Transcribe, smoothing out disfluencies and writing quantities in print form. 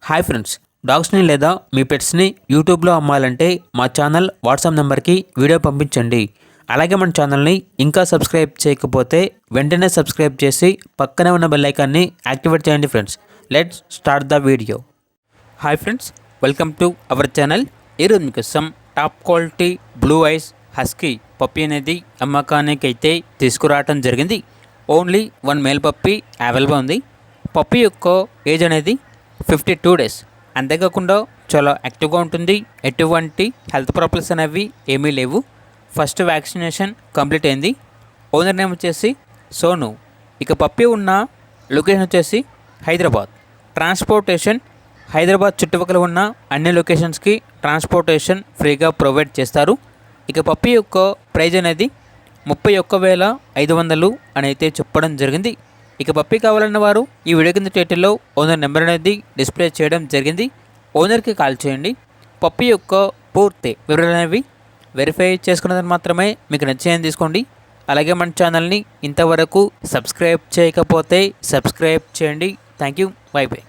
Hi friends, డాగ్స్ని లేదా మీ పెట్స్ని యూట్యూబ్లో అమ్మాలంటే మా ఛానల్ వాట్సాప్ నెంబర్కి వీడియో పంపించండి. అలాగే మన ఛానల్ని ఇంకా సబ్స్క్రైబ్ చేయకపోతే వెంటనే సబ్స్క్రైబ్ చేసి పక్కనే ఉన్న బెల్ ఐకాన్ని యాక్టివేట్ చేయండి friends. Let's start the video. Hi friends, welcome to our channel. ఈరోజు మీకోసం top quality blue ice husky puppy అనేది అమ్మకానికి అయితే తీసుకురావడం జరిగింది. ఓన్లీ 1 మేల్ పప్పీ అవైలబుల్ ఉంది. పప్పీ యొక్క ఏజ్ అనేది 52 డేస్. అంతేకాకుండా చాలా యాక్టివ్గా ఉంటుంది. ఎటువంటి హెల్త్ ప్రాబ్లమ్స్ అనేవి ఏమీ లేవు. ఫస్ట్ వ్యాక్సినేషన్ కంప్లీట్ అయింది. ఓనర్ నేమ్ వచ్చేసి సోను. ఇక పప్పీ ఉన్న లొకేషన్ వచ్చేసి హైదరాబాద్. ట్రాన్స్పోర్టేషన్ హైదరాబాద్ చుట్టుపక్కల ఉన్న అన్ని లొకేషన్స్కి ట్రాన్స్పోర్టేషన్ ఫ్రీగా ప్రొవైడ్ చేస్తారు. ఇక పప్పీ యొక్క ప్రైజ్ అనేది 31,500 అని అయితే చెప్పడం జరిగింది. ఇక పప్పీ కావాలన్న వారు ఈ వీడియో కింద టైటిల్లో ఓనర్ నెంబర్ అనేది డిస్ప్లే చేయడం జరిగింది. ఓనర్కి కాల్ చేయండి. పప్పీ యొక్క పూర్తి వివరాలు అనేవి వెరిఫై చేసుకున్నదని మాత్రమే మీకు నచ్చేయని తీసుకోండి. అలాగే మన ఛానల్ని ఇంతవరకు సబ్స్క్రైబ్ చేయకపోతే సబ్స్క్రైబ్ చేయండి. Thank you. By by.